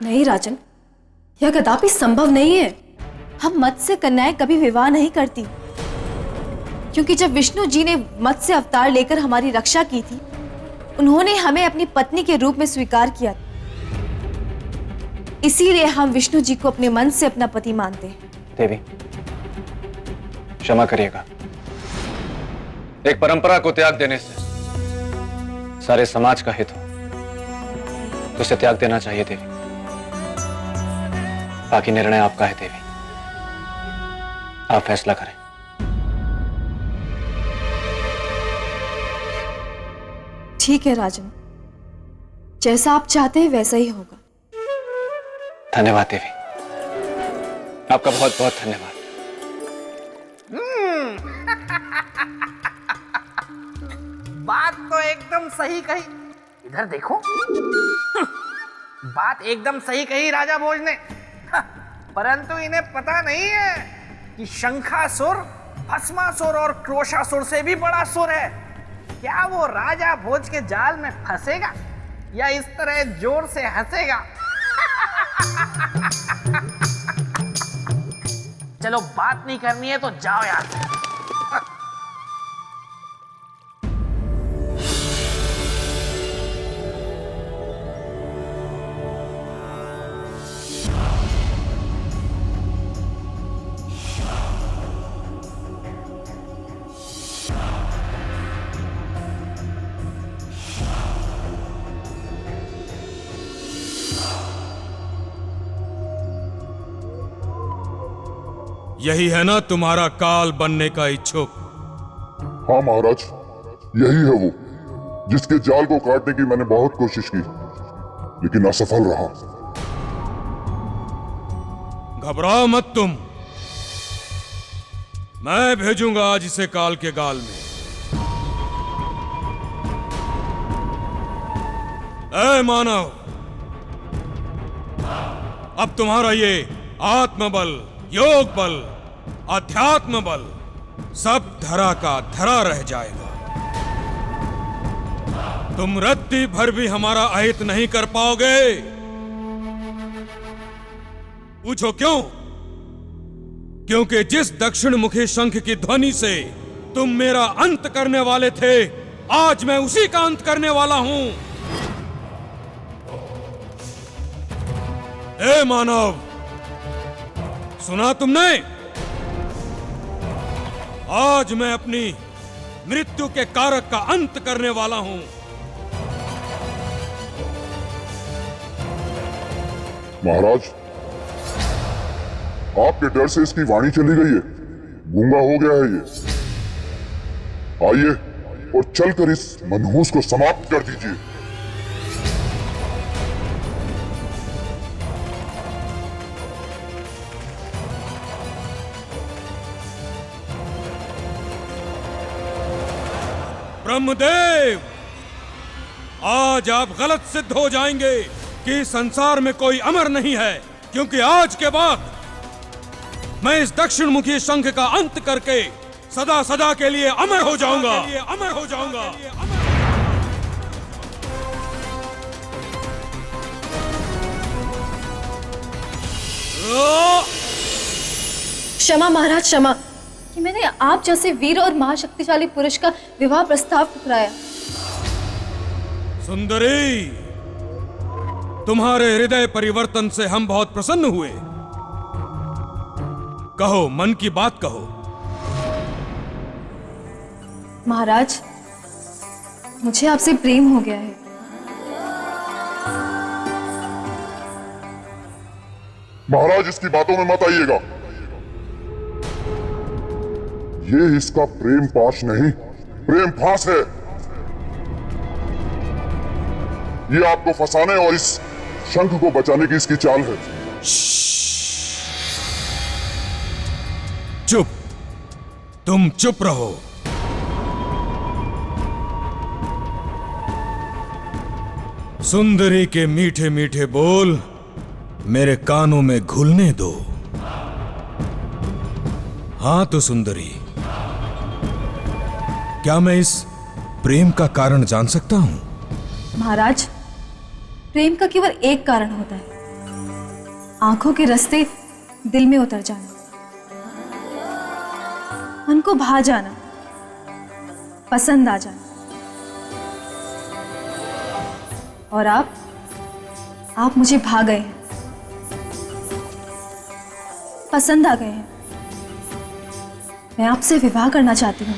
नहीं राजन, यह कदापि संभव नहीं है। हम मत्स्य कन्याएं कभी विवाह नहीं करती, क्योंकि जब विष्णु जी ने मत्स्य अवतार लेकर हमारी रक्षा की थी, उन्होंने हमें अपनी पत्नी के रूप में स्वीकार किया। इसीलिए हम विष्णु जी को अपने मन से अपना पति मानते हैं। देवी, क्षमा करिएगा। एक परंपरा को त्याग देने से सारे समाज का हित हो तो उसे त्याग देना चाहिए देवी। बाकी निर्णय आपका है देवी, आप फैसला करें। ठीक है राजन, जैसा आप चाहते हैं वैसा ही होगा। धन्यवाद देवी, आपका बहुत बहुत धन्यवाद। बात तो एकदम सही कही। इधर देखो, बात एकदम सही कही राजा भोज ने। परंतु इन्हें पता नहीं है कि शंखासुर, भस्मासुर और क्रोशासुर से भी बड़ा सुर है। क्या वो राजा भोज के जाल में फंसेगा या इस तरह जोर से हंसेगा? चलो, बात नहीं करनी है तो जाओ यार। यही है ना तुम्हारा काल बनने का इच्छुक? हाँ महाराज, यही है वो जिसके जाल को काटने की मैंने बहुत कोशिश की, लेकिन असफल रहा। घबराओ मत तुम, मैं भेजूंगा आज इसे काल के गाल में। ऐ मानव, अब तुम्हारा ये आत्मबल, योग बल, अध्यात्म बल सब धरा का धरा रह जाएगा। तुम रत्ती भर भी हमारा अहित नहीं कर पाओगे। पूछो क्यों? क्योंकि जिस दक्षिण मुखी शंख की ध्वनि से तुम मेरा अंत करने वाले थे, आज मैं उसी का अंत करने वाला हूं। ए मानव, सुना तुमने? आज मैं अपनी मृत्यु के कारक का अंत करने वाला हूं। महाराज, आपके डर से इसकी वाणी चली गई है, गूंगा हो गया है ये। आइए और चलकर इस मनहूस को समाप्त कर दीजिए। ब्रह्मदेव, आज आप गलत सिद्ध हो जाएंगे कि संसार में कोई अमर नहीं है, क्योंकि आज के बाद मैं इस दक्षिण मुखी शंख का अंत करके सदा सदा के लिए अमर हो जाऊंगा। अमर हो जाऊंगा। क्षमा महाराज, क्षमा कि मैंने आप जैसे वीर और महाशक्तिशाली पुरुष का विवाह प्रस्ताव ठुकराया। सुंदरी, तुम्हारे हृदय परिवर्तन से हम बहुत प्रसन्न हुए। कहो, मन की बात कहो। महाराज, मुझे आपसे प्रेम हो गया है। महाराज, इसकी बातों में मत आइएगा। ये इसका प्रेम पाश नहीं, प्रेम फांस है। ये आपको फंसाने और इस शंख को बचाने की इसकी चाल है। चुप, तुम चुप रहो। सुंदरी के मीठे मीठे बोल मेरे कानों में घुलने दो। हाँ तो सुंदरी, क्या मैं इस प्रेम का कारण जान सकता हूं? महाराज, प्रेम का केवल एक कारण होता है, आंखों के रास्ते दिल में उतर जाना, मन को भा जाना, पसंद आ जाना। और आप मुझे भा गए हैं, पसंद आ गए हैं। मैं आपसे विवाह करना चाहती हूँ।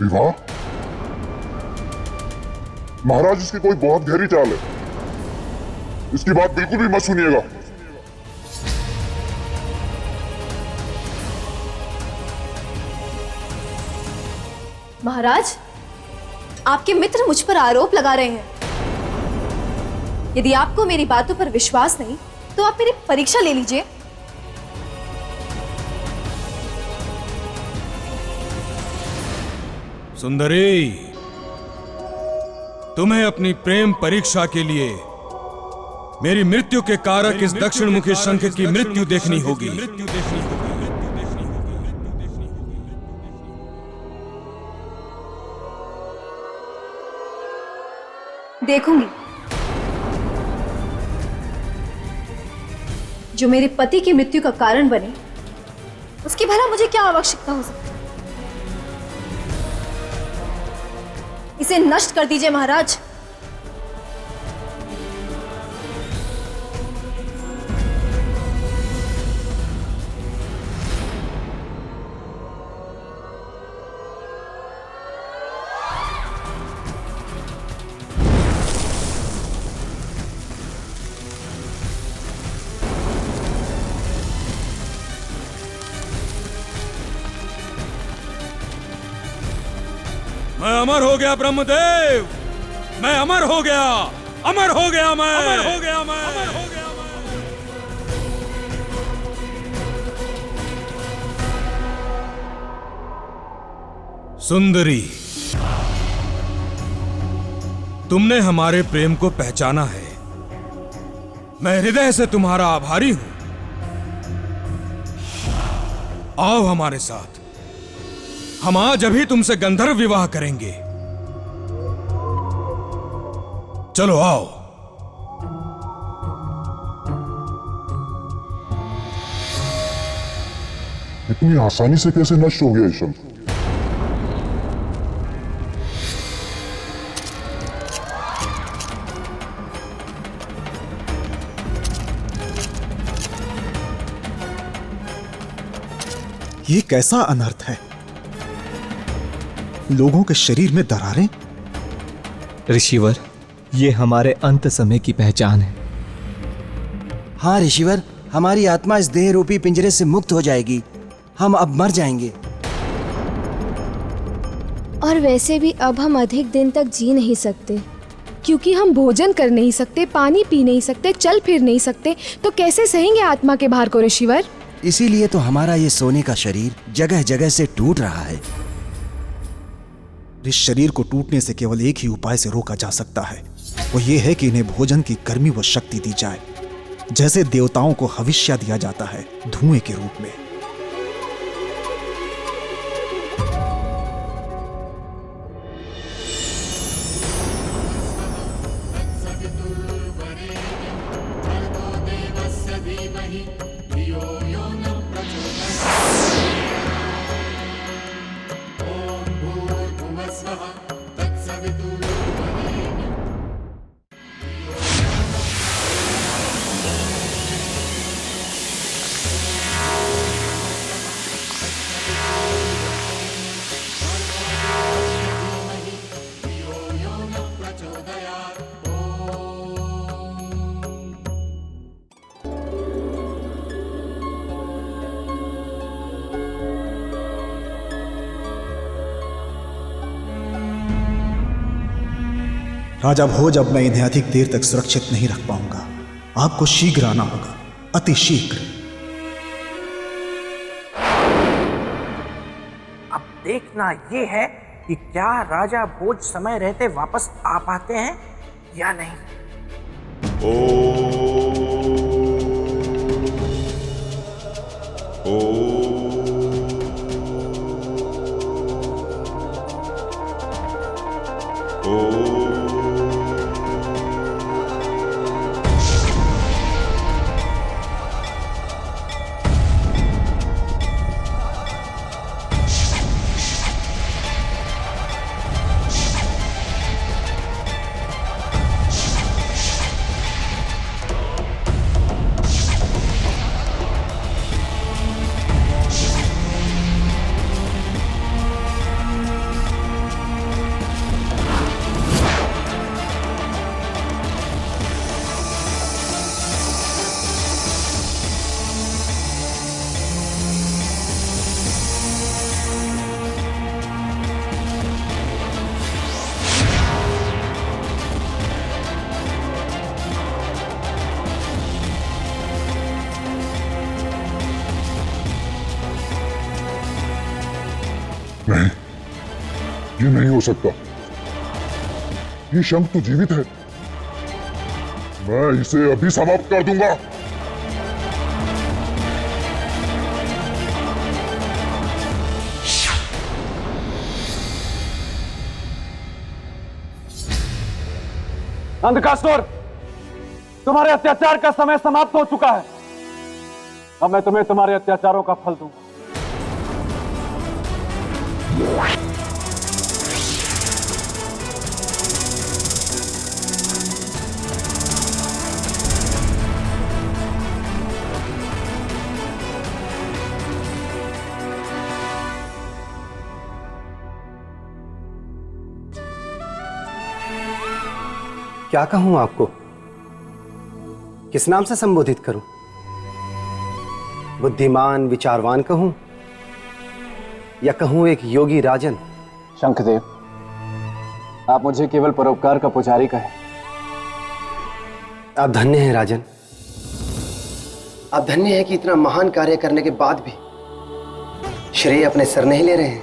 विवाह? महाराज, इसकी कोई बहुत गहरी चाल है। इसकी बात बिल्कुल भी मत सुनिएगा। महाराज, आपके मित्र मुझ पर आरोप लगा रहे हैं। यदि आपको मेरी बातों पर विश्वास नहीं तो आप मेरी परीक्षा ले लीजिए। सुंदरी, तुम्हें अपनी प्रेम परीक्षा के लिए मेरी मृत्यु के कारक इस दक्षिण मुखी शंख की मृत्यु देखनी होगी। देखूंगी। जो मेरे पति की मृत्यु का कारण बने, उसकी भला मुझे क्या आवश्यकता हो सकती है? इसे नष्ट कर दीजिए महाराज। मैं अमर हो गया ब्रह्मदेव, मैं अमर हो गया, अमर हो गया मैं, अमर हो गया मैं, अमर हो गया मैं। सुंदरी, तुमने हमारे प्रेम को पहचाना है। मैं हृदय से तुम्हारा आभारी हूं। आओ हमारे साथ, हम आज अभी तुमसे गंधर्व विवाह करेंगे। चलो आओ। इतनी आसानी से कैसे नष्ट हो गया ये शंख? ये कैसा अनर्थ है? लोगों के शरीर में दरारें? ऋषिवर, ये हमारे अंत समय की पहचान है। हाँ ऋषिवर, हमारी आत्मा इस देह रूपी पिंजरे से मुक्त हो जाएगी। हम अब मर जाएंगे। और वैसे भी अब हम अधिक दिन तक जी नहीं सकते, क्योंकि हम भोजन कर नहीं सकते, पानी पी नहीं सकते, चल फिर नहीं सकते, तो कैसे सहेंगे आत्मा के भार को ऋषिवर? इसीलिए तो हमारा ये सोने का शरीर जगह जगह से टूट रहा है। इस शरीर को टूटने से केवल एक ही उपाय से रोका जा सकता है, वो ये है कि इन्हें भोजन की गर्मी व शक्ति दी जाए, जैसे देवताओं को हविष्या दिया जाता है धुएं के रूप में। राजा भोज, अब मैं इन्हें अधिक देर तक सुरक्षित नहीं रख पाऊंगा। आपको शीघ्र आना होगा, अति शीघ्र। अब देखना ये है कि क्या राजा भोज समय रहते वापस आ पाते हैं या नहीं। नहीं, ये नहीं हो सकता। ये शंख तो जीवित है। मैं इसे अभी समाप्त कर दूंगा। अंधकासुर, तुम्हारे अत्याचार का समय समाप्त हो चुका है। अब मैं तुम्हें तुम्हारे अत्याचारों का फल दूंगा। क्या कहूं आपको? किस नाम से संबोधित करूं? बुद्धिमान विचारवान कहूं या कहूं एक योगी राजन? शंखदेव, आप मुझे केवल परोपकार का पुजारी कहें। आप धन्य हैं राजन। आप धन्य हैं कि इतना महान कार्य करने के बाद भी श्रेय अपने सर नहीं ले रहे हैं।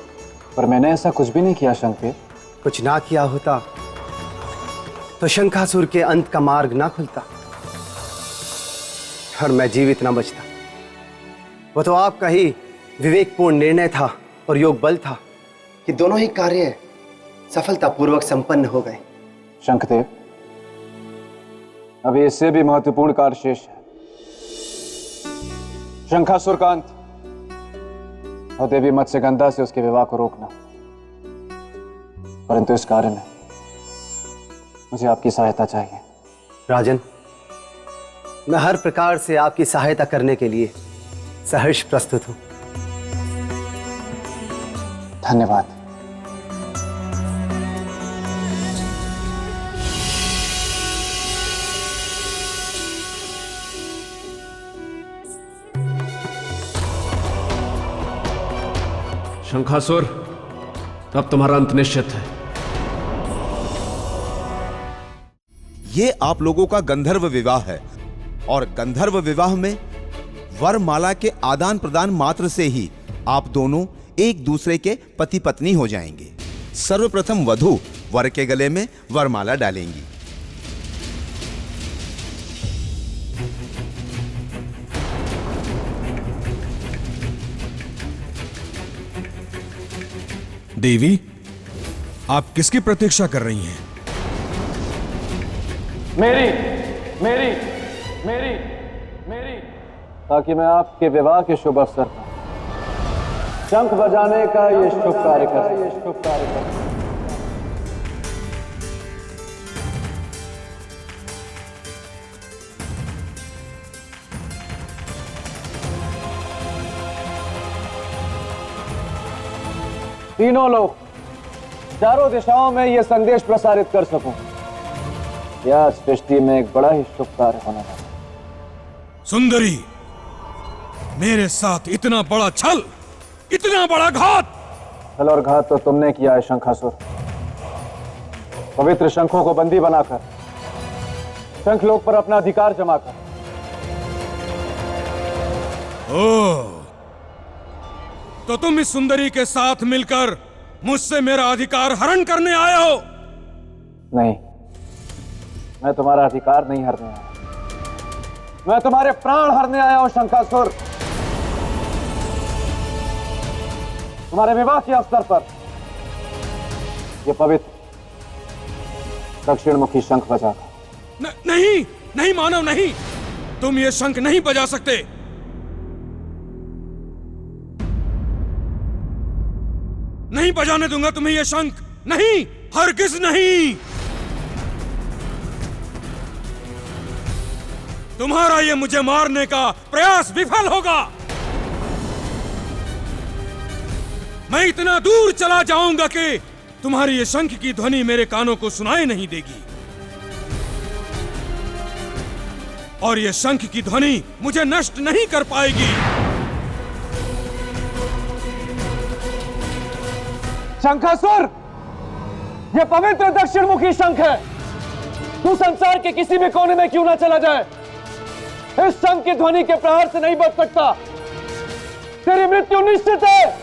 पर मैंने ऐसा कुछ भी नहीं किया शंखदेव। कुछ ना किया होता तो शंखासुर के अंत का मार्ग ना खुलता और मैं जीवित ना बचता। वो तो आपका ही विवेकपूर्ण निर्णय था और योग बल था कि दोनों ही कार्य सफलतापूर्वक संपन्न हो गए। शंखदेव, अभी इससे भी महत्वपूर्ण कार्य शेष है। शंखासुर का अंत और देवी मत्स्यगंधा से उसके विवाह को रोकना। परंतु इस कार्य में मुझे आपकी सहायता चाहिए। राजन, मैं हर प्रकार से आपकी सहायता करने के लिए सहर्ष प्रस्तुत हूं। धन्यवाद। शंखासुर, अब तुम्हारा अंत निश्चित है। ये आप लोगों का गंधर्व विवाह है और गंधर्व विवाह में वरमाला के आदान प्रदान मात्र से ही आप दोनों एक दूसरे के पति पत्नी हो जाएंगे। सर्वप्रथम वधू वर के गले में वरमाला डालेंगी। देवी, आप किसकी प्रतीक्षा कर रही हैं? मेरी मेरी मेरी मेरी ताकि मैं आपके विवाह के शुभ अवसर पर शंख बजाने का ये शुभ कार्य कर। तीनों लोग चारों दिशाओं में यह संदेश प्रसारित कर सकूं। यह सृष्टि में एक बड़ा ही शुभ कार्य होने वाला है। सुंदरी, मेरे साथ इतना बड़ा छल, इतना बड़ा घात। छल और घात तो तुमने किया है शंखासुर। पवित्र शंखों को बंदी बनाकर शंखलोक पर अपना अधिकार जमाकर। ओह, तो तुम इस सुंदरी के साथ मिलकर मुझसे मेरा अधिकार हरण करने आए हो? नहीं, मैं तुम्हारा अधिकार नहीं हरने आया, मैं तुम्हारे प्राण हरने आया हूं शंखासुर। तुम्हारे विवाह के अवसर पर यह पवित्र दक्षिणमुखी शंख बजाकर। नहीं नहीं मानव, नहीं, तुम ये शंख नहीं बजा सकते। नहीं बजाने दूंगा तुम्हें ये शंख, नहीं, हरगिज नहीं। तुम्हारा ये मुझे मारने का प्रयास विफल होगा। मैं इतना दूर चला जाऊंगा कि तुम्हारी ये शंख की ध्वनि मेरे कानों को सुनाई नहीं देगी, और ये शंख की ध्वनि मुझे नष्ट नहीं कर पाएगी। शंखासुर, ये पवित्र दक्षिणमुखी शंख है। तू संसार के किसी भी कोने में क्यों ना चला जाए, इस शंख की ध्वनि के प्रहार से नहीं बच सकता। तेरी मृत्यु निश्चित है।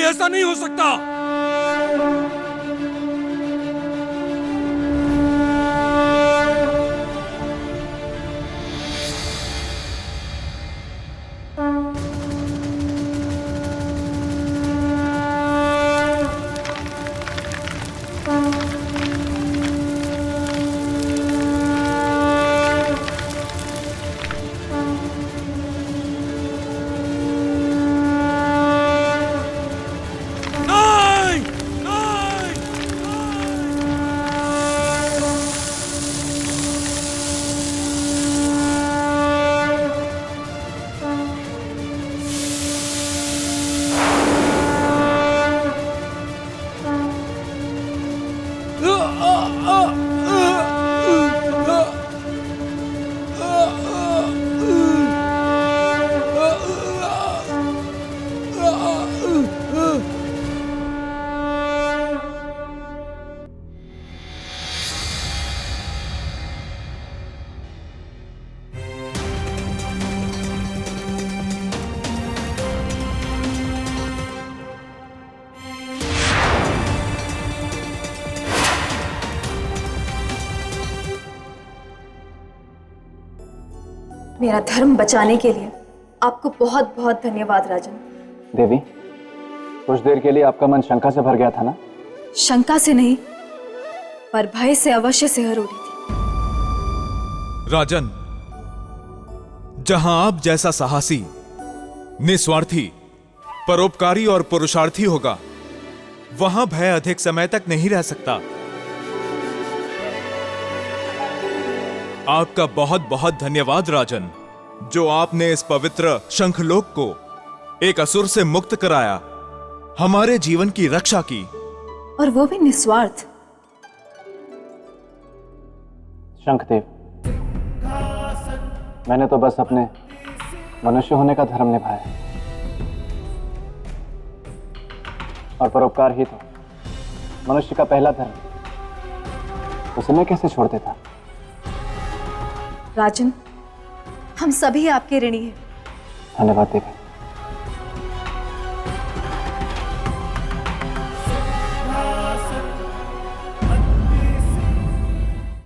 ऐसा नहीं हो सकता। मेरा धर्म बचाने के लिए आपको बहुत बहुत धन्यवाद राजन। देवी, कुछ देर के लिए आपका मन शंका से भर गया था ना? शंका से नहीं, पर भय से अवश्य सिहर उठी थी। राजन, जहां आप जैसा साहसी, निस्वार्थी, परोपकारी और पुरुषार्थी होगा, वहां भय अधिक समय तक नहीं रह सकता। आपका बहुत बहुत धन्यवाद राजन, जो आपने इस पवित्र शंखलोक को एक असुर से मुक्त कराया, हमारे जीवन की रक्षा की, और वो भी निस्वार्थ। शंखदेव, मैंने तो बस अपने मनुष्य होने का धर्म निभाया, और परोपकार ही तो मनुष्य का पहला धर्म। उसे मैं कैसे छोड़ देता? राजन, हम सभी आपके ऋणी हैं। धन्यवाद देवी।